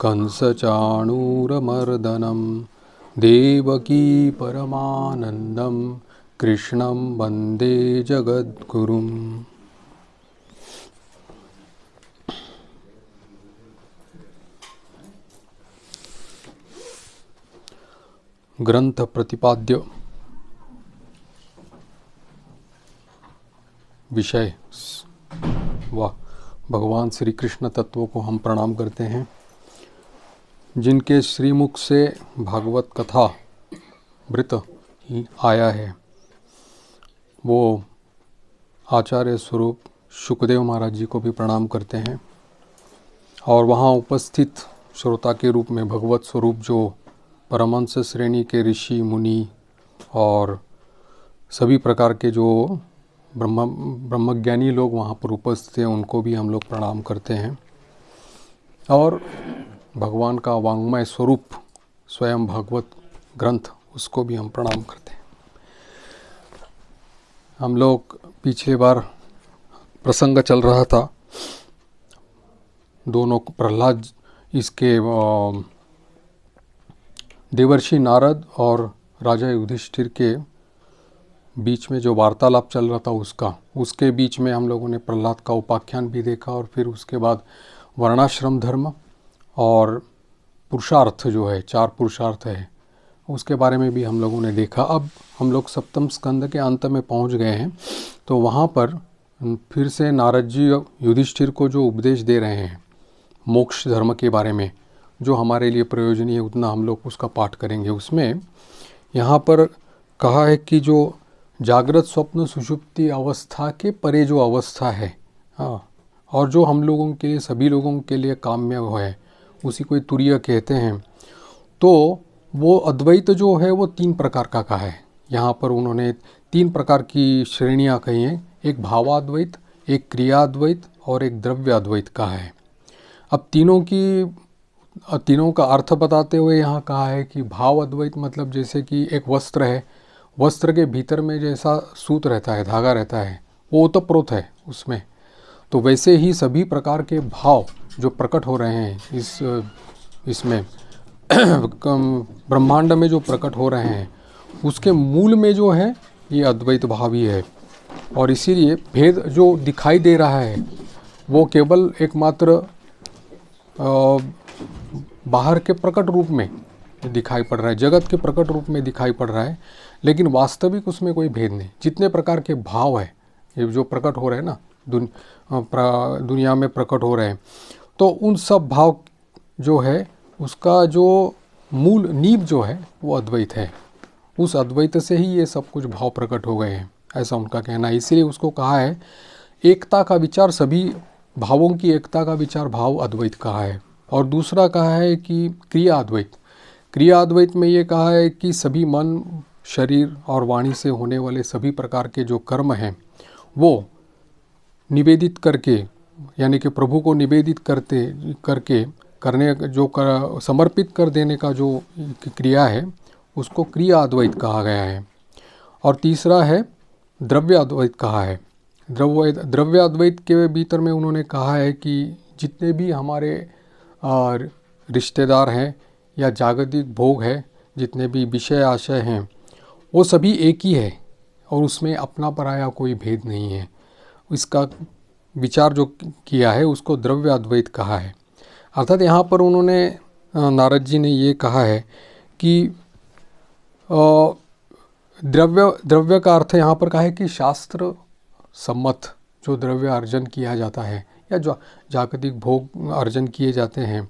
कंसचाणूरमर्दनं देवकी परमानन्दं कृष्णं वन्दे जगद्गुरुम्। ग्रंथ प्रतिपाद्य विषय वाह भगवान श्री कृष्ण तत्व को हम प्रणाम करते हैं, जिनके श्रीमुख से भागवत कथा वृत आया है। वो आचार्य स्वरूप शुकदेव महाराज जी को भी प्रणाम करते हैं और वहाँ उपस्थित श्रोता के रूप में भगवत स्वरूप जो परमहंस श्रेणी के ऋषि मुनि और सभी प्रकार के जो ब्रह्मज्ञानी लोग वहाँ पर उपस्थित हैं, उनको भी हम लोग प्रणाम करते हैं। और भगवान का वांग्मय स्वरूप स्वयं भागवत ग्रंथ, उसको भी हम प्रणाम करते हैं। हम लोग पिछले बार प्रसंग चल रहा था, दोनों प्रहलाद इसके देवर्षि नारद और राजा युधिष्ठिर के बीच में जो वार्तालाप चल रहा था उसके बीच में हम लोगों ने प्रहलाद का उपाख्यान भी देखा और फिर उसके बाद वर्णाश्रम धर्म और पुरुषार्थ जो है, 4 पुरुषार्थ है, उसके बारे में भी हम लोगों ने देखा। अब हम लोग सप्तम स्कंद के अंत में पहुंच गए हैं, तो वहाँ पर फिर से नारद जी युधिष्ठिर को जो उपदेश दे रहे हैं मोक्ष धर्म के बारे में, जो हमारे लिए प्रयोजनीय है उतना हम लोग उसका पाठ करेंगे। उसमें यहाँ पर कहा है कि जो जागृत स्वप्न सुषुप्ति अवस्था के परे जो अवस्था है, हाँ, और जो हम लोगों के लिए, सभी लोगों के लिए काम्य है, उसी को तुरीय कहते हैं। तो वो अद्वैत जो है वो 3 प्रकार का कहा है। यहाँ पर उन्होंने 3 प्रकार की श्रेणियाँ कही हैं, एक भावाद्वैत, एक क्रियाद्वैत और एक द्रव्याद्वैत कहा है। अब तीनों का अर्थ बताते हुए यहाँ कहा है कि भाव अद्वैत मतलब जैसे कि एक वस्त्र है, वस्त्र के भीतर में जैसा सूत रहता है, धागा रहता है, वो ओतप्रोत है उसमें, तो वैसे ही सभी प्रकार के भाव जो प्रकट हो रहे हैं इसमें ब्रह्मांड में जो प्रकट हो रहे हैं, उसके मूल में जो है ये अद्वैत भाव ही है। और इसीलिए भेद जो दिखाई दे रहा है वो केवल एकमात्र बाहर के प्रकट रूप में दिखाई पड़ रहा है, जगत के प्रकट रूप में दिखाई पड़ रहा है, लेकिन वास्तविक उसमें कोई भेद नहीं। जितने प्रकार के भाव है ये जो प्रकट हो रहे हैं ना, दुनिया में प्रकट हो रहे हैं, तो उन सब भाव जो है उसका जो मूल नींव जो है वो अद्वैत है। उस अद्वैत से ही ये सब कुछ भाव प्रकट हो गए हैं, ऐसा उनका कहना है। इसीलिए उसको कहा है एकता का विचार, सभी भावों की एकता का विचार भाव अद्वैत कहा है। और दूसरा कहा है कि क्रिया अद्वैत। क्रिया अद्वैत में ये कहा है कि सभी मन, शरीर और वाणी से होने वाले सभी प्रकार के जो कर्म हैं वो निवेदित करके, यानी कि प्रभु को निवेदित समर्पित कर देने का जो क्रिया है उसको क्रिया अद्वैत कहा गया है। और तीसरा है द्रव्य अद्वैत कहा है। द्रव्य अद्वैत के भीतर में उन्होंने कहा है कि जितने भी हमारे रिश्तेदार हैं या जागतिक भोग है, जितने भी विषय आशय हैं, वो सभी एक ही है और उसमें अपना पराया कोई भेद नहीं है। इसका विचार जो किया है उसको द्रव्य अद्वैत कहा है। अर्थात यहाँ पर उन्होंने, नारद जी ने ये कहा है कि द्रव्य का अर्थ यहाँ पर कहा है कि शास्त्र सम्मत जो द्रव्य अर्जन किया जाता है या जो जागतिक भोग अर्जन किए जाते हैं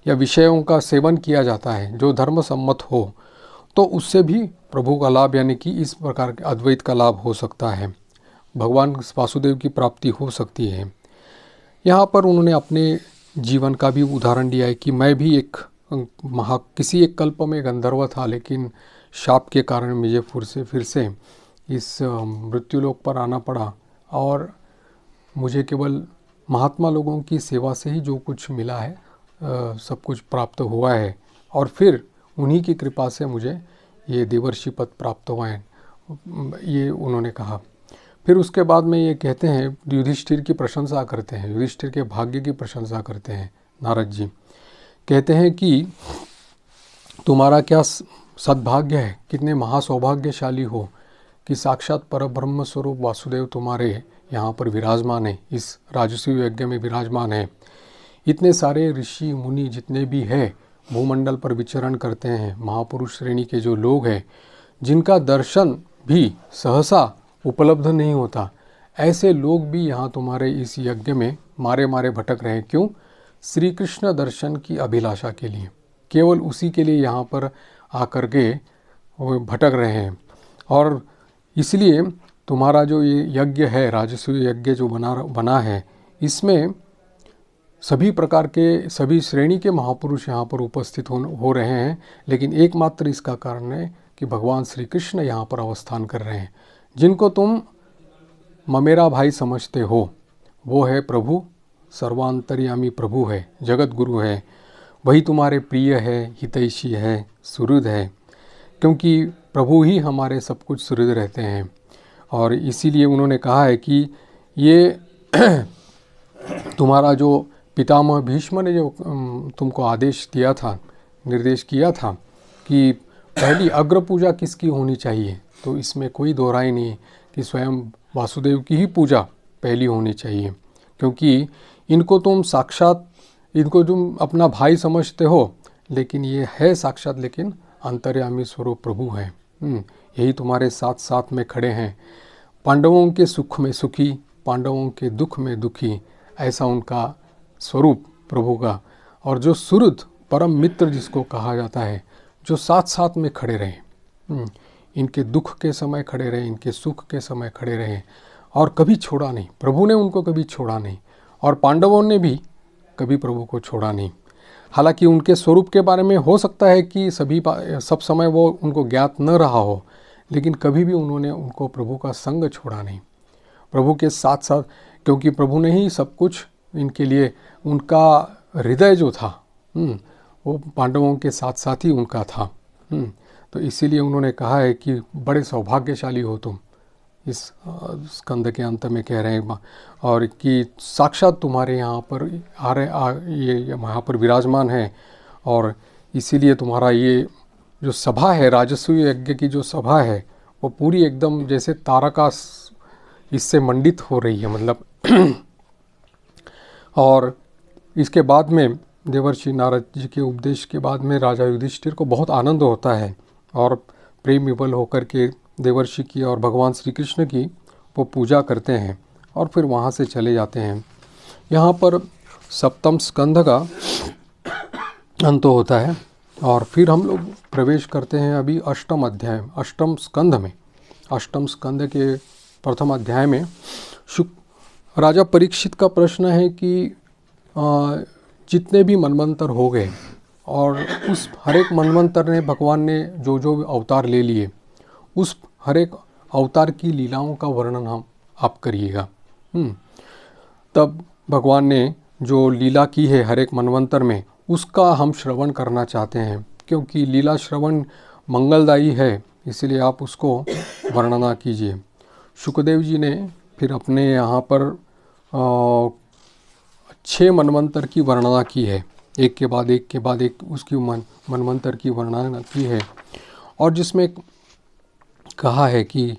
या विषयों का सेवन किया जाता है जो धर्म सम्मत हो, तो उससे भी प्रभु का लाभ, यानी कि इस प्रकार के अद्वैत का लाभ हो सकता है, भगवान वासुदेव की प्राप्ति हो सकती है। यहाँ पर उन्होंने अपने जीवन का भी उदाहरण दिया है कि मैं भी किसी एक कल्प में गंधर्व था, लेकिन शाप के कारण मुझे फिर से इस मृत्युलोक पर आना पड़ा और मुझे केवल महात्मा लोगों की सेवा से ही जो कुछ मिला है, सब कुछ प्राप्त हुआ है, और फिर उन्हीं की कृपा से मुझे ये देवर्षि पद प्राप्त हुआ है, ये उन्होंने कहा। फिर उसके बाद में ये कहते हैं, युधिष्ठिर की प्रशंसा करते हैं, युधिष्ठिर के भाग्य की प्रशंसा करते हैं नारद जी कहते हैं कि तुम्हारा क्या सद्भाग्य है, कितने महासौभाग्यशाली हो कि साक्षात परब्रह्म स्वरूप वासुदेव तुम्हारे यहाँ पर विराजमान है, इस राजसूय यज्ञ में विराजमान है। इतने सारे ऋषि मुनि जितने भी हैं भूमंडल पर विचरण करते हैं, महापुरुष श्रेणी के जो लोग हैं जिनका दर्शन भी सहसा उपलब्ध नहीं होता, ऐसे लोग भी यहाँ तुम्हारे इस यज्ञ में मारे मारे भटक रहे हैं। क्यों? श्री कृष्ण दर्शन की अभिलाषा के लिए, केवल उसी के लिए यहाँ पर आकर के वो भटक रहे हैं। और इसलिए तुम्हारा जो ये यज्ञ है, राजसूय यज्ञ जो बना है, इसमें सभी प्रकार के, सभी श्रेणी के महापुरुष यहाँ पर उपस्थित हो रहे हैं। लेकिन एकमात्र इसका कारण है कि भगवान श्री कृष्ण यहाँ पर अवस्थान कर रहे हैं। जिनको तुम ममेरा भाई समझते हो वो है प्रभु, सर्वांतर्यामी प्रभु है, जगत गुरु है, वही तुम्हारे प्रिय है, हितैषी है, सुहृद है, क्योंकि प्रभु ही हमारे सब कुछ सुहृद रहते हैं। और इसीलिए उन्होंने कहा है कि ये तुम्हारा जो पितामह भीष्म ने जो तुमको आदेश दिया था, निर्देश किया था कि पहली अग्र पूजा किसकी होनी चाहिए, तो इसमें कोई दो राय नहीं कि स्वयं वासुदेव की ही पूजा पहली होनी चाहिए, क्योंकि इनको तुम अपना भाई समझते हो, लेकिन ये है साक्षात लेकिन अंतर्यामी स्वरूप प्रभु है। यही तुम्हारे साथ साथ में खड़े हैं, पांडवों के सुख में सुखी, पांडवों के दुख में दुखी, ऐसा उनका स्वरूप प्रभु का। और जो सुहृद परम मित्र जिसको कहा जाता है, जो साथ साथ में खड़े रहे, इनके दुख के समय खड़े रहे, इनके सुख के समय खड़े रहे और कभी छोड़ा नहीं। प्रभु ने उनको कभी छोड़ा नहीं और पांडवों ने भी कभी प्रभु को छोड़ा नहीं। हालांकि उनके स्वरूप के बारे में हो सकता है कि सब समय वो उनको ज्ञात न रहा हो, लेकिन कभी भी उन्होंने उनको प्रभु का संग छोड़ा नहीं, प्रभु के साथ साथ, क्योंकि प्रभु ने ही सब कुछ इनके लिए, उनका हृदय जो था वो पांडवों के साथ साथ ही उनका था। तो इसीलिए उन्होंने कहा है कि बड़े सौभाग्यशाली हो तुम, इस स्कंद के अंत में कह रहे हैं, और कि साक्षात तुम्हारे यहाँ पर ये यहाँ पर विराजमान है। और इसीलिए तुम्हारा ये जो सभा है, राजसूय यज्ञ की जो सभा है, वो पूरी एकदम जैसे तारका इससे मंडित हो रही है, मतलब और इसके बाद में देवर्षि नारद जी के उपदेश के बाद में राजा युधिष्ठिर को बहुत आनंद होता है और प्रेम विवल होकर के देवर्षि की और भगवान श्री कृष्ण की वो पूजा करते हैं और फिर वहाँ से चले जाते हैं। यहाँ पर सप्तम स्कंध का अंत होता है और फिर हम लोग प्रवेश करते हैं अभी अष्टम अध्याय, अष्टम स्कंध में। अष्टम स्कंध के प्रथम अध्याय में राजा परीक्षित का प्रश्न है कि जितने भी मनवंतर हो गए और उस हर एक मनवंतर ने भगवान ने जो जो अवतार ले लिए, उस हर एक अवतार की लीलाओं का वर्णन आप करिएगा। तब भगवान ने जो लीला की है हर एक मनवंतर में, उसका हम श्रवण करना चाहते हैं, क्योंकि लीला श्रवण मंगलदायी है, इसलिए आप उसको वर्णना कीजिए। शुकदेव जी ने फिर अपने यहाँ पर 6 मनवंतर की वर्णना की है, एक के बाद एक उसकी मनवंतर की वर्णना की है, और जिसमें कहा है कि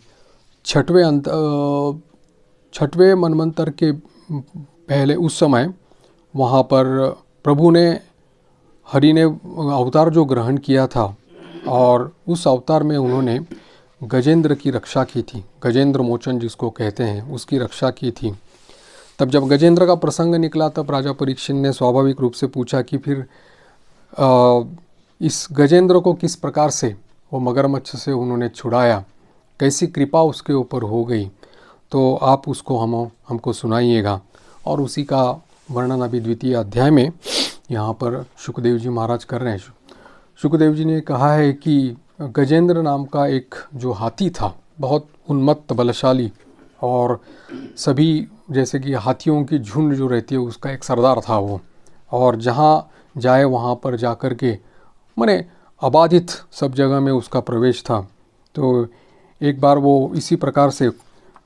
छठवें मनवंतर के पहले उस समय वहाँ पर प्रभु ने, हरि ने अवतार जो ग्रहण किया था और उस अवतार में उन्होंने गजेंद्र की रक्षा की थी, गजेंद्र मोचन जिसको कहते हैं, उसकी रक्षा की थी। तब जब गजेंद्र का प्रसंग निकला तब राजा परीक्षित ने स्वाभाविक रूप से पूछा कि फिर इस गजेंद्र को किस प्रकार से वो मगरमच्छ से उन्होंने छुड़ाया, कैसी कृपा उसके ऊपर हो गई, तो आप उसको हमको सुनाइएगा। और उसी का वर्णन अभी द्वितीय अध्याय में यहाँ पर शुकदेव जी महाराज कर रहे हैं। शुकदेव जी ने कहा है कि गजेंद्र नाम का एक जो हाथी था, बहुत उन्मत्त बलशाली, और सभी जैसे कि हाथियों की झुंड जो रहती है उसका एक सरदार था वो, और जहाँ जाए वहाँ पर जाकर के माने अबाधित सब जगह में उसका प्रवेश था। तो एक बार वो इसी प्रकार से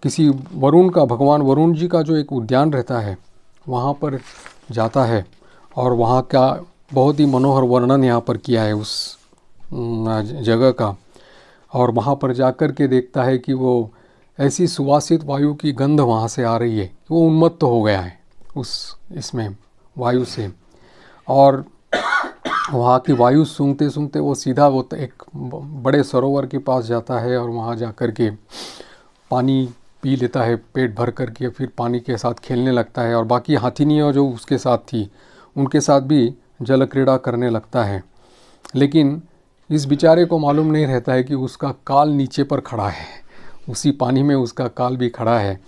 किसी वरुण का, भगवान वरुण जी का जो एक उद्यान रहता है वहाँ पर जाता है और वहाँ का बहुत ही मनोहर वर्णन यहाँ पर किया है उस जगह का। और वहाँ पर जाकर के देखता है कि वो ऐसी सुवासित वायु की गंध वहाँ से आ रही है, वो उन्मत्त हो गया है इसमें वायु से। और वहाँ की वायु सूंघते सूंघते वो सीधा वो एक बड़े सरोवर के पास जाता है और वहाँ जाकर के पानी पी लेता है पेट भर करके, फिर पानी के साथ खेलने लगता है और बाकी हाथिनियाँ जो उसके साथ थी उनके साथ भी जल क्रीड़ा करने लगता है। लेकिन इस बेचारे को मालूम नहीं रहता है कि उसका काल नीचे पर खड़ा है, उसी पानी में उसका काल भी खड़ा है।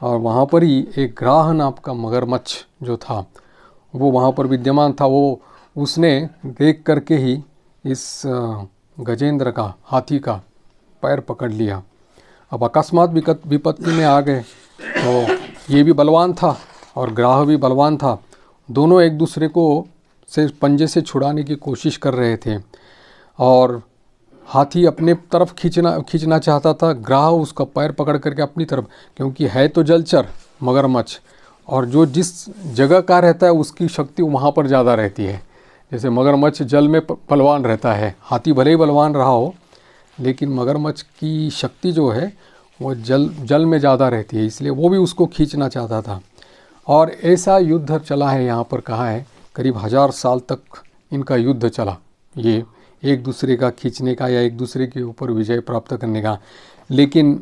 और वहाँ पर ही एक ग्राह नाम का मगरमच्छ जो था वो वहाँ पर विद्यमान था। वो उसने देख करके ही इस गजेंद्र का, हाथी का पैर पकड़ लिया। अब अकस्मात विपत्ति में आ गए, तो ये भी बलवान था और ग्राह भी बलवान था। दोनों एक दूसरे को से पंजे से छुड़ाने की कोशिश कर रहे थे और हाथी अपने तरफ खींचना चाहता था, ग्राह उसका पैर पकड़ करके अपनी तरफ, क्योंकि है तो जलचर मगरमच्छ और जो जिस जगह का रहता है उसकी शक्ति वहाँ पर ज़्यादा रहती है। जैसे मगरमच्छ जल में बलवान रहता है, हाथी भले ही बलवान रहा हो लेकिन मगरमच्छ की शक्ति जो है वो जल में ज़्यादा रहती है, इसलिए वो भी उसको खींचना चाहता था। और ऐसा युद्ध चला है, यहाँ पर कहा है करीब 1000 साल तक इनका युद्ध चला, ये एक दूसरे का खींचने का या एक दूसरे के ऊपर विजय प्राप्त करने का। लेकिन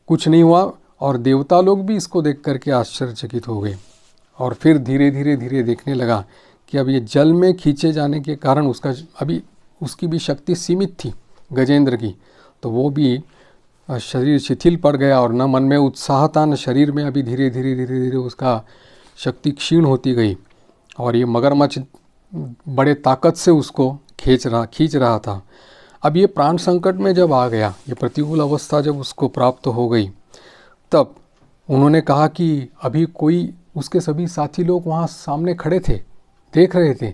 कुछ नहीं हुआ और देवता लोग भी इसको देख करके आश्चर्यचकित हो गए। और फिर धीरे धीरे देखने लगा कि अब ये जल में खींचे जाने के कारण उसकी भी शक्ति सीमित थी गजेंद्र की, तो वो भी शरीर शिथिल पड़ गया और न मन में उत्साह था न शरीर में। अभी धीरे धीरे उसका शक्ति क्षीण होती गई और ये मगरमच्छ बड़े ताकत से उसको खींच रहा था। अब ये प्राण संकट में जब आ गया, ये प्रतिकूल अवस्था जब उसको प्राप्त हो गई, तब उन्होंने कहा कि अभी कोई, उसके सभी साथी लोग वहाँ सामने खड़े थे, देख रहे थे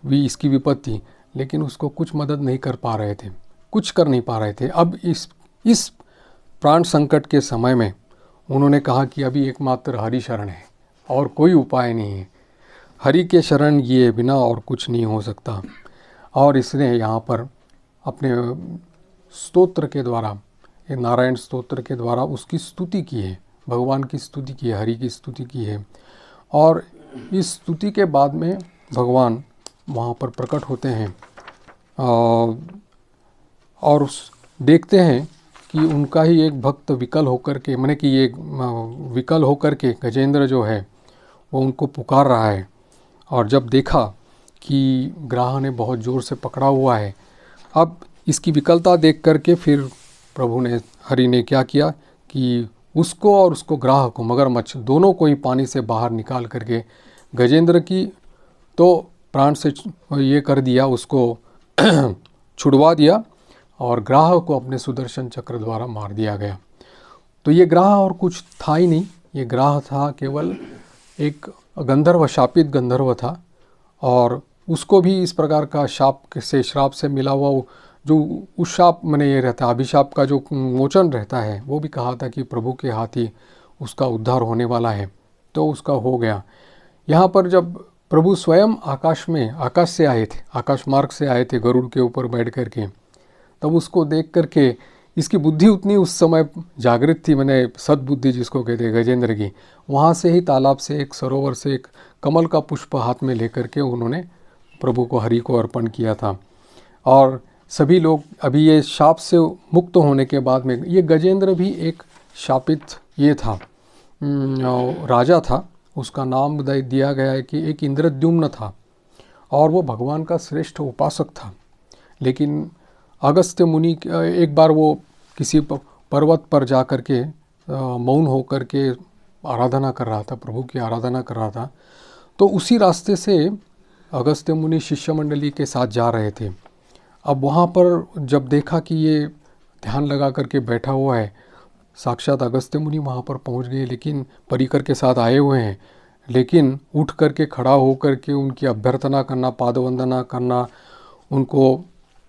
भी इसकी विपत्ति, लेकिन उसको कुछ मदद नहीं कर पा रहे थे, कुछ कर नहीं पा रहे थे। अब इस प्राण संकट के समय में उन्होंने कहा कि अभी एकमात्र हरि शरण है और कोई उपाय नहीं है, हरि के शरण ये बिना और कुछ नहीं हो सकता। और इसने यहाँ पर अपने स्तोत्र के द्वारा, ये नारायण स्तोत्र के द्वारा उसकी स्तुति की है, भगवान की स्तुति की है, हरि की स्तुति की है। और इस स्तुति के बाद में भगवान वहाँ पर प्रकट होते हैं और देखते हैं कि उनका ही एक भक्त विकल होकर के, माने कि ये विकल होकर के गजेंद्र जो है वो उनको पुकार रहा है। और जब देखा कि ग्राह ने बहुत ज़ोर से पकड़ा हुआ है, अब इसकी विकलता देख करके फिर प्रभु ने, हरि ने क्या किया कि उसको और उसको ग्राह को, मगरमच्छ दोनों को ही पानी से बाहर निकाल करके गजेंद्र की तो प्राण से ये कर दिया, उसको छुड़वा दिया और ग्राह को अपने सुदर्शन चक्र द्वारा मार दिया गया। तो ये ग्राह और कुछ था ही नहीं, ये ग्राह था केवल एक गंधर्व, शापित गंधर्व था। और उसको भी इस प्रकार का श्राप से मिला हुआ जो उस शाप में ये रहता है, अभिशाप का जो मोचन रहता है, वो भी कहा था कि प्रभु के हाथ ही उसका उद्धार होने वाला है, तो उसका हो गया। यहाँ पर जब प्रभु स्वयं आकाश से आए थे, आकाश मार्ग से आए थे गरुड़ के ऊपर बैठ करके, तब उसको देख करके इसकी बुद्धि उतनी उस समय जागृत थी, मैंने सद्बुद्धि जिसको कहते हैं गजेंद्र की। वहाँ से ही तालाब से, एक सरोवर से एक कमल का पुष्प हाथ में लेकर के उन्होंने प्रभु को, हरि को अर्पण किया था। और सभी लोग अभी ये शाप से मुक्त होने के बाद में, ये गजेंद्र भी एक शापित ये था, राजा था, उसका नाम दिया गया है कि एक इंद्रद्युम्न था और वो भगवान का श्रेष्ठ उपासक था। लेकिन अगस्त्य मुनि एक बार वो किसी पर्वत पर जा कर के मौन हो कर के आराधना कर रहा था, प्रभु की आराधना कर रहा था। तो उसी रास्ते से अगस्त्य मुनि शिष्य मंडली के साथ जा रहे थे। अब वहाँ पर जब देखा कि ये ध्यान लगा करके बैठा हुआ है, साक्षात अगस्त्य मुनि वहाँ पर पहुँच गए, लेकिन परिकर के साथ आए हुए हैं, लेकिन उठ करके खड़ा हो करके उनकी अभ्यर्थना करना, पादवंदना करना, उनको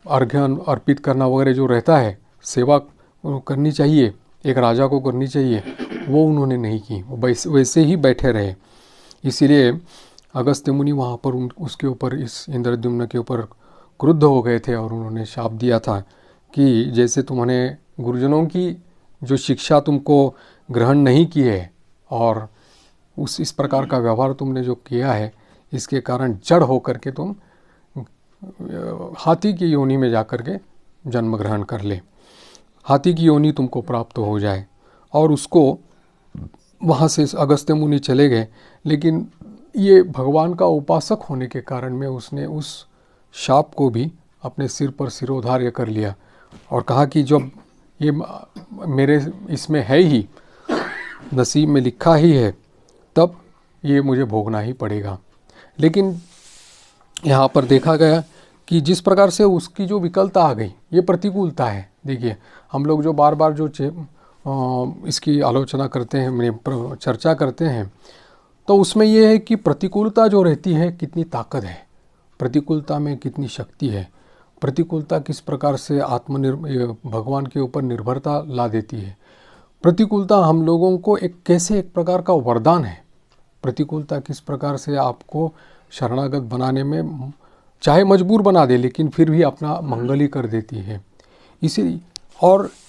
अर्घ्य अर्पित करना वगैरह जो रहता है, सेवा करनी चाहिए, एक राजा को करनी चाहिए, वो उन्होंने नहीं की, वो वैसे ही बैठे रहे। इसीलिए अगस्त्य मुनि वहाँ पर उसके ऊपर, इस इंद्रद्युम्न के ऊपर क्रुद्ध हो गए थे और उन्होंने शाप दिया था कि जैसे तुम्हारे गुरुजनों की जो शिक्षा तुमको ग्रहण नहीं की है और इस प्रकार का व्यवहार तुमने जो किया है, इसके कारण जड़ होकर के तुम हाथी की योनि में जाकर के जन्म ग्रहण कर ले, हाथी की योनि तुमको प्राप्त हो जाए। और उसको वहाँ से अगस्त्य मुनि चले गए, लेकिन ये भगवान का उपासक होने के कारण में उसने उस शाप को भी अपने सिर पर सिरोधार्य कर लिया और कहा कि जब ये मेरे इसमें है ही, नसीब में लिखा ही है, तब ये मुझे भोगना ही पड़ेगा। लेकिन यहाँ पर देखा गया कि जिस प्रकार से उसकी जो विकलता आ गई, ये प्रतिकूलता है। देखिए, हम लोग जो बार बार जो इसकी आलोचना करते हैं, चर्चा करते हैं, तो उसमें ये है कि प्रतिकूलता जो रहती है कितनी ताकत है, प्रतिकूलता में कितनी शक्ति है, प्रतिकूलता किस प्रकार से भगवान के ऊपर निर्भरता ला देती है। प्रतिकूलता हम लोगों को एक प्रकार का वरदान है। प्रतिकूलता किस प्रकार से आपको शरणागत बनाने में चाहे मजबूर बना दे, लेकिन फिर भी अपना मंगल ही कर देती है।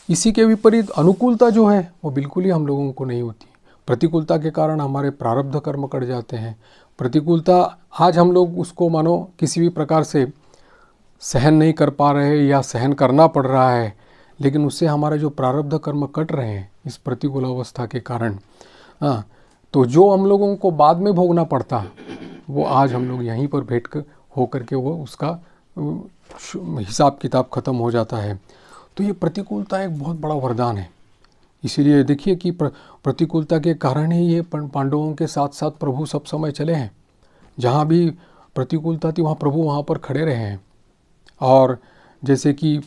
इसी के विपरीत अनुकूलता जो है वो बिल्कुल ही हम लोगों को नहीं होती। प्रतिकूलता के कारण हमारे प्रारब्ध कर्म कट जाते हैं। प्रतिकूलता आज हम लोग उसको मानो किसी भी प्रकार से सहन नहीं कर पा रहे या सहन करना पड़ रहा है, लेकिन उससे हमारे जो प्रारब्ध कर्म कट रहे हैं इस प्रतिकूल अवस्था के कारण, तो जो हम लोगों को बाद में भोगना पड़ता वो आज हम लोग यहीं पर बैठ कर होकर के वो उसका हिसाब किताब खत्म हो जाता है। तो ये प्रतिकूलता एक बहुत बड़ा वरदान है। इसीलिए देखिए कि प्रतिकूलता के कारण ही ये पांडवों के साथ साथ प्रभु सब समय चले हैं। जहाँ भी प्रतिकूलता थी वहाँ प्रभु वहाँ पर खड़े रहे हैं। और जैसे कि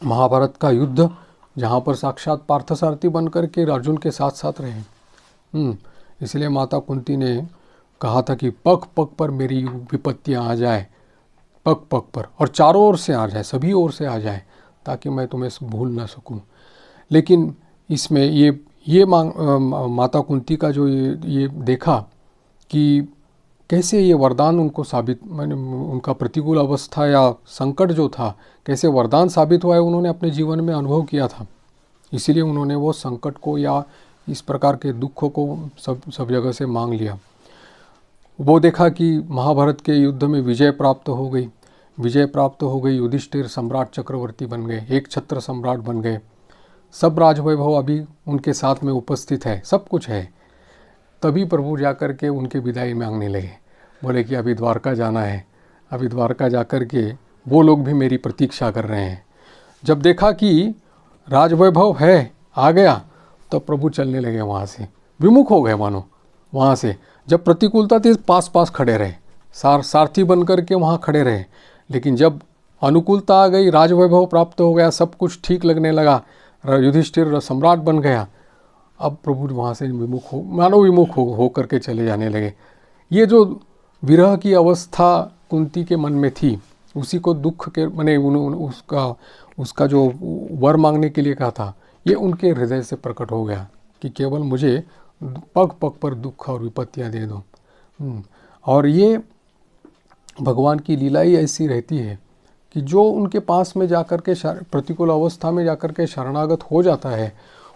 महाभारत का युद्ध, जहाँ पर साक्षात पार्थसारथी बन कर के अर्जुन के साथ साथ रहे। इसलिए माता कुंती ने कहा था कि पग पग पर मेरी विपत्तियाँ आ जाए, पग पग पर, और चारों ओर से आ जाए, सभी ओर से आ जाए, ताकि मैं तुम्हें भूल ना सकूं। लेकिन इसमें ये माता कुंती का जो ये देखा कि कैसे ये वरदान उनको उनका प्रतिकूल अवस्था या संकट जो था कैसे वरदान साबित हुआ है, उन्होंने अपने जीवन में अनुभव किया था। इसीलिए उन्होंने वो संकट को या इस प्रकार के दुखों को सब जगह से मांग लिया। वो देखा कि महाभारत के युद्ध में विजय प्राप्त हो गई, युधिष्ठिर सम्राट चक्रवर्ती बन गए, एक छत्र सम्राट बन गए, सब राजवैभव अभी उनके साथ में उपस्थित है, सब कुछ है। तभी प्रभु जाकर के उनके विदाई मांगने लगे, बोले कि अभी द्वारका जाना है, अभी द्वारका जाकर के वो लोग भी मेरी प्रतीक्षा कर रहे हैं। जब देखा कि राजवैभव है आ गया, तो प्रभु चलने लगे, वहाँ से विमुख हो गए मानो। वहाँ से जब प्रतिकूलता थी पास पास खड़े रहे, सारथी बन कर के वहाँ खड़े रहे, लेकिन जब अनुकूलता आ गई, राजवैभव प्राप्त हो गया, सब कुछ ठीक लगने लगा, युधिष्ठिर सम्राट बन गया, अब प्रभु वहाँ से विमुख हो करके चले जाने लगे। ये जो विरह की अवस्था कुंती के मन में थी, उसी को दुख के मैंने उसका जो वर मांगने के लिए कहा था, ये उनके हृदय से प्रकट हो गया कि केवल मुझे पग पग पर दुख और विपत्तियाँ दे दो। और ये भगवान की लीला ही ऐसी रहती है कि जो उनके पास में जाकर के प्रतिकूल अवस्था में जाकर के शरणागत हो जाता है,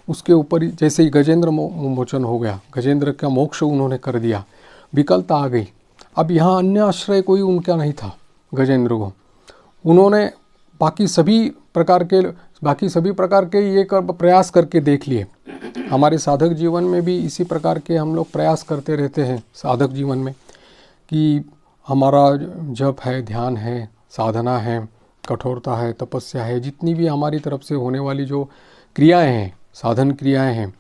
उसके ऊपर जैसे ही गजेंद्र मोचन हो गया, गजेंद्र का मोक्ष उन्होंने कर दिया, विकलता आ गई। अब यहाँ अन्य आश्रय कोई उनका नहीं था गजेंद्र को। उन्होंने बाकी सभी प्रकार के ये प्रयास करके देख लिए। हमारे साधक जीवन में भी इसी प्रकार के हम लोग प्रयास करते रहते हैं साधक जीवन में, कि हमारा जप है, ध्यान है, साधना है, कठोरता है, तपस्या है, जितनी भी हमारी तरफ से होने वाली जो क्रियाएं हैं, साधन क्रियाएं हैं,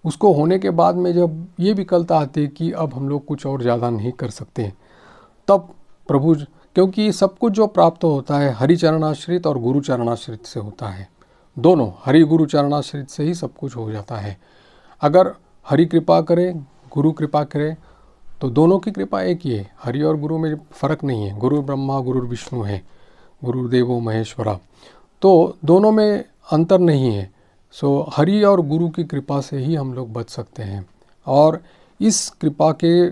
उसको होने के बाद में जब ये विकलता आती है कि अब हम लोग कुछ और ज़्यादा नहीं कर सकते, तब प्रभु, क्योंकि सब कुछ जो प्राप्त होता है हरिचरणाश्रित और गुरु चरणाश्रित से होता है। दोनों हरि गुरु चरणाश्रित से ही सब कुछ हो जाता है। अगर हरि कृपा करे, गुरु कृपा करे, तो दोनों की कृपा एक ही है। हरि और गुरु में फ़र्क नहीं है। गुरु ब्रह्मा गुरु विष्णु है, गुरुदेवो महेश्वरा, तो दोनों में अंतर नहीं है। सो हरि और गुरु की कृपा से ही हम लोग बच सकते हैं। और इस कृपा के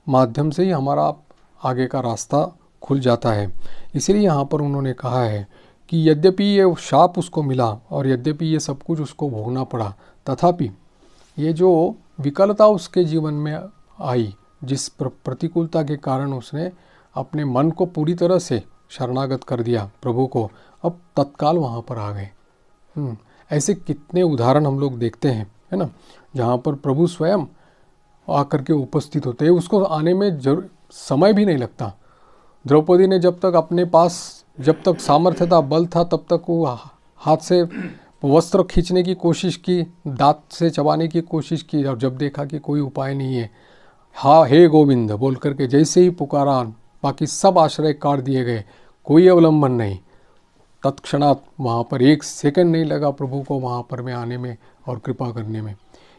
माध्यम से ही हमारा आगे का रास्ता खुल जाता है। इसलिए यहाँ पर उन्होंने कहा है कि यद्यपि ये शाप उसको मिला और यद्यपि ये सब कुछ उसको भोगना पड़ा, तथापि ये जो विकलता उसके जीवन में आई, जिस प्रतिकूलता के कारण उसने अपने मन को पूरी तरह से शरणागत कर दिया प्रभु को, अब तत्काल वहाँ पर आ गए। ऐसे कितने उदाहरण हम लोग देखते हैं, है ना, जहाँ पर प्रभु स्वयं आकर के उपस्थित होते हैं। उसको आने में समय भी नहीं लगता। द्रौपदी ने जब तक अपने पास, जब तक सामर्थ्य था, बल था, तब तक वो हाथ से वस्त्र खींचने की कोशिश की, दांत से चबाने की कोशिश की, और जब देखा कि कोई उपाय नहीं है, हाँ हे गोविंद बोल करके जैसे ही पुकारा, बाकी सब आश्रय काट दिए गए, कोई अवलंबन नहीं। तत्क्षणात वहाँ पर एक सेकंड नहीं लगा प्रभु को वहाँ पर में आने में और कृपा करने में।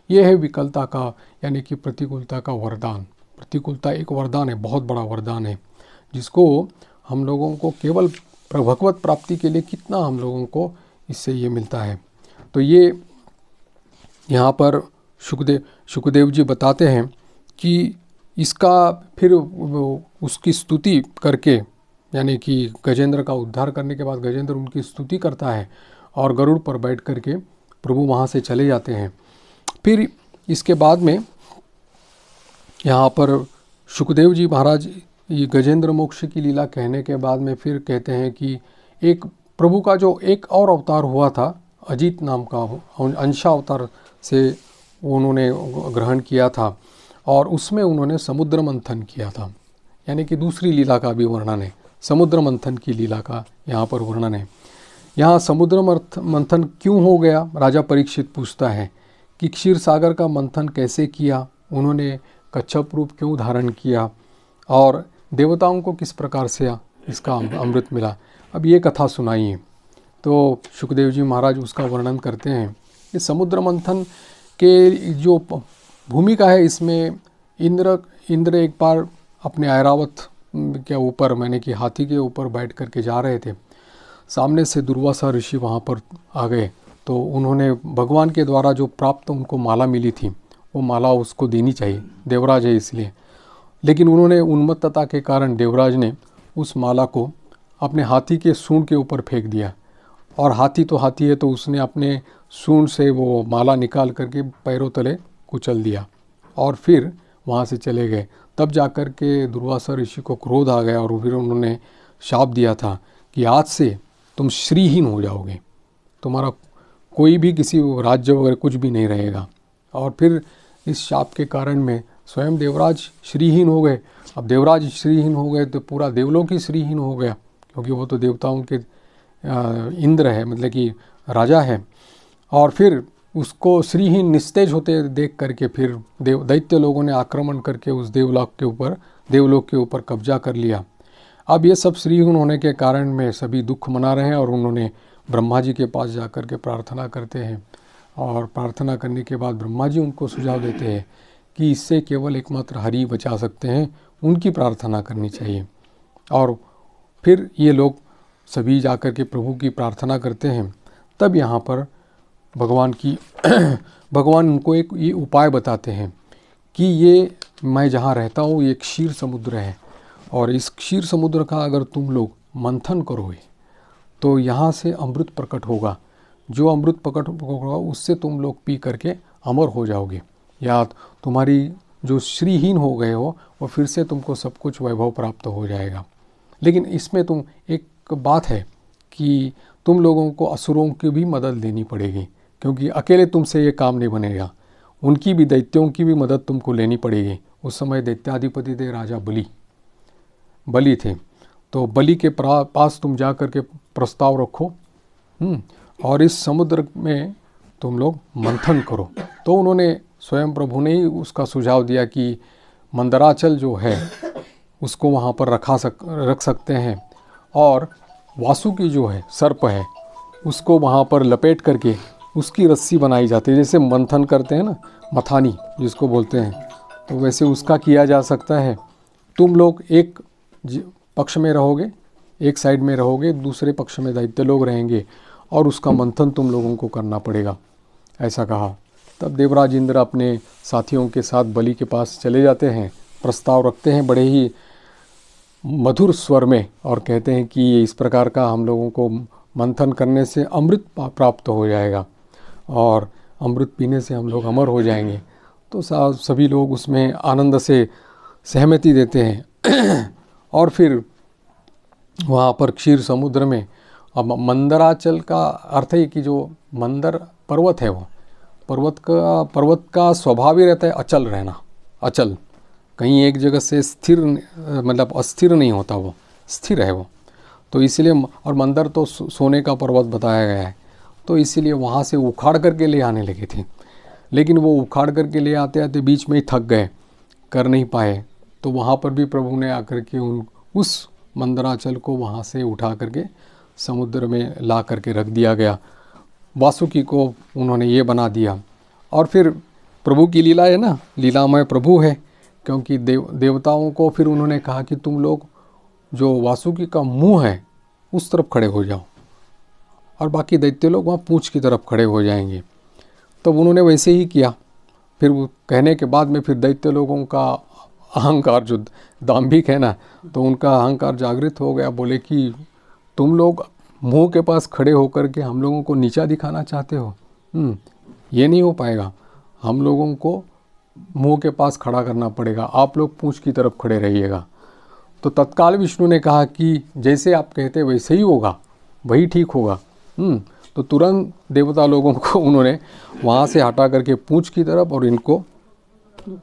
यह है विकलता का, यानी कि प्रतिकूलता का वरदान। प्रतिकूलता एक वरदान है, बहुत बड़ा वरदान है, जिसको हम लोगों को केवल भगवत प्राप्ति के लिए कितना हम लोगों को इससे ये मिलता है। तो ये यहाँ पर शुकदेव जी बताते हैं कि इसका फिर उसकी स्तुति करके, यानी कि गजेंद्र का उद्धार करने के बाद गजेंद्र उनकी स्तुति करता है और गरुड़ पर बैठ करके प्रभु वहाँ से चले जाते हैं। फिर इसके बाद में यहाँ पर शुकदेव जी महाराज ये गजेंद्र मोक्ष की लीला कहने के बाद में फिर कहते हैं कि एक प्रभु का जो एक और अवतार हुआ था, अजीत नाम का अंशा अवतार से उन्होंने ग्रहण किया था, और उसमें उन्होंने समुद्र मंथन किया था। यानी कि दूसरी लीला का भी वर्णन है, समुद्र मंथन की लीला का यहाँ पर वर्णन है। यहाँ समुद्र मंथन क्यों हो गया, राजा परीक्षित पूछता है कि क्षीर सागर का मंथन कैसे किया, उन्होंने कच्छप रूप क्यों धारण किया, और देवताओं को किस प्रकार से इसका अमृत मिला। अब ये कथा सुनाइए। तो शुकदेव जी महाराज उसका वर्णन करते हैं। इस समुद्र मंथन के जो भूमिका है, इसमें इंद्र एक बार अपने ऐरावत के ऊपर, मैंने कि हाथी के ऊपर बैठ करके जा रहे थे। सामने से दुर्वासा ऋषि वहाँ पर आ गए, तो उन्होंने भगवान के द्वारा जो प्राप्त उनको माला मिली थी, वो माला उसको देनी चाहिए, देवराज है इसलिए, लेकिन उन्होंने उन्मत्तता के कारण देवराज ने उस माला को अपने हाथी के सूंड के ऊपर फेंक दिया, और हाथी तो हाथी है, तो उसने अपने सूंड से वो माला निकाल करके पैरों तले कुचल दिया और फिर वहाँ से चले गए। तब जाकर के दुर्वासा ऋषि को क्रोध आ गया और फिर उन्होंने शाप दिया था कि आज से तुम श्रीहीन हो जाओगे, तुम्हारा कोई भी किसी राज्य वगैरह कुछ भी नहीं रहेगा। और फिर इस शाप के कारण में स्वयं देवराज श्रीहीन हो गए। अब देवराज श्रीहीन हो गए तो पूरा देवलोक ही श्रीहीन हो गया, क्योंकि वो तो देवताओं के इंद्र है, मतलब कि राजा है। और फिर उसको श्रीहीन निस्तेज होते देख करके फिर दैत्य लोगों ने आक्रमण करके उस देवलोक के ऊपर कब्जा कर लिया। अब ये सब श्रीहीन होने के कारण में सभी दुख मना रहे हैं, और उन्होंने ब्रह्मा जी के पास जा कर के प्रार्थना करते हैं, और प्रार्थना करने के बाद ब्रह्मा जी उनको सुझाव देते हैं कि इससे केवल एकमात्र हरि बचा सकते हैं, उनकी प्रार्थना करनी चाहिए। और फिर ये लोग सभी जाकर के प्रभु की प्रार्थना करते हैं। तब यहाँ पर भगवान उनको एक ये उपाय बताते हैं कि ये मैं जहाँ रहता हूँ ये क्षीर समुद्र है, और इस क्षीर समुद्र का अगर तुम लोग मंथन करोगे तो यहाँ से अमृत प्रकट होगा। जो अमृत प्रकट होगा उससे तुम लोग पी करके अमर हो जाओगे, या तुम्हारी जो श्रीहीन हो गए हो वो फिर से तुमको सब कुछ वैभव प्राप्त हो जाएगा। लेकिन इसमें तुम एक बात है कि तुम लोगों को असुरों की भी मदद लेनी पड़ेगी, क्योंकि अकेले तुमसे ये काम नहीं बनेगा, उनकी भी, दैत्यों की भी मदद तुमको लेनी पड़ेगी। उस समय दैत्याधिपति थे राजा बलि थे, तो बलि के पास तुम जा कर के प्रस्ताव रखो और इस समुद्र में तुम लोग मंथन करो। तो उन्होंने स्वयं प्रभु ने ही उसका सुझाव दिया कि मंदराचल जो है उसको वहाँ पर रख सकते हैं, और वासुकी जो है सर्प है उसको वहाँ पर लपेट करके उसकी रस्सी बनाई जाती है, जैसे मंथन करते हैं ना, मथानी जिसको बोलते हैं, तो वैसे उसका किया जा सकता है। तुम लोग एक पक्ष में रहोगे, एक साइड में रहोगे, दूसरे पक्ष में दैत्य लोग रहेंगे, और उसका मंथन तुम लोगों को करना पड़ेगा, ऐसा कहा। तब देवराज इंद्र अपने साथियों के साथ बलि के पास चले जाते हैं, प्रस्ताव रखते हैं बड़े ही मधुर स्वर में और कहते हैं कि इस प्रकार का हम लोगों को मंथन करने से अमृत प्राप्त हो जाएगा और अमृत पीने से हम लोग अमर हो जाएंगे। तो सभी लोग उसमें आनंद से सहमति देते हैं। और फिर वहाँ पर क्षीर समुद्र में, अब मंदराचल का अर्थ है कि जो मंदर पर्वत है, वो पर्वत का स्वभाव ही रहता है अचल रहना, अचल, कहीं एक जगह से स्थिर, मतलब अस्थिर नहीं होता, वो स्थिर है वो। तो इसीलिए, और मंदर तो सोने का पर्वत बताया गया है, तो इसीलिए वहाँ से उखाड़ करके ले आने लगे थे। लेकिन वो उखाड़ करके ले आते आते बीच में ही थक गए, कर नहीं पाए। तो वहाँ पर भी प्रभु ने आकर के उस मंदराचल को वहाँ से उठा करके समुद्र में ला करके रख दिया गया। वासुकी को उन्होंने ये बना दिया। और फिर प्रभु की लीला है ना, लीलामय प्रभु है, क्योंकि देवताओं को फिर उन्होंने कहा कि तुम लोग जो वासुकी का मुंह है उस तरफ खड़े हो जाओ और बाकी दैत्य लोग वहाँ पूंछ की तरफ खड़े हो जाएंगे। तो उन्होंने वैसे ही किया। फिर वो कहने के बाद में फिर दैत्य लोगों का अहंकार, जो दाम्भिक है ना, तो उनका अहंकार जागृत हो गया। बोले कि तुम लोग मुंह के पास खड़े होकर के हम लोगों को नीचा दिखाना चाहते हो, ये नहीं हो पाएगा, हम लोगों को मुंह के पास खड़ा करना पड़ेगा, आप लोग पूंछ की तरफ खड़े रहिएगा। तो तत्काल विष्णु ने कहा कि जैसे आप कहते वैसे ही होगा, वही ठीक होगा। तो तुरंत देवता लोगों को उन्होंने वहाँ से हटा करके पूंछ की तरफ और इनको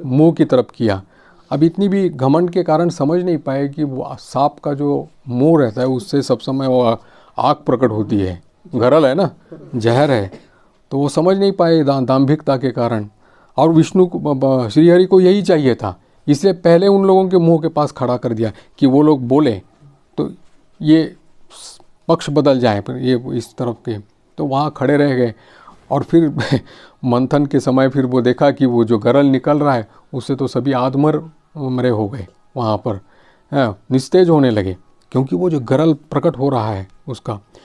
मुंह की तरफ किया। अब इतनी भी घमंड के कारण समझ नहीं पाए कि वो सांप का जो मुंह रहता है उससे सब समय वो आग प्रकट होती है, गरल है ना, जहर है। तो वो समझ नहीं पाए दाम्भिकता के कारण। और विष्णु को, श्रीहरि को यही चाहिए था, इसलिए पहले उन लोगों के मुंह के पास खड़ा कर दिया कि वो लोग बोले तो ये पक्ष बदल जाए, पर ये इस तरफ के। तो वहाँ खड़े रह गए। और फिर मंथन के समय फिर वो देखा कि वो जो गरल निकल रहा है उससे तो सभी मरे हो गए, वहाँ पर निस्तेज होने लगे, क्योंकि वो जो गरल प्रकट हो रहा है उसका।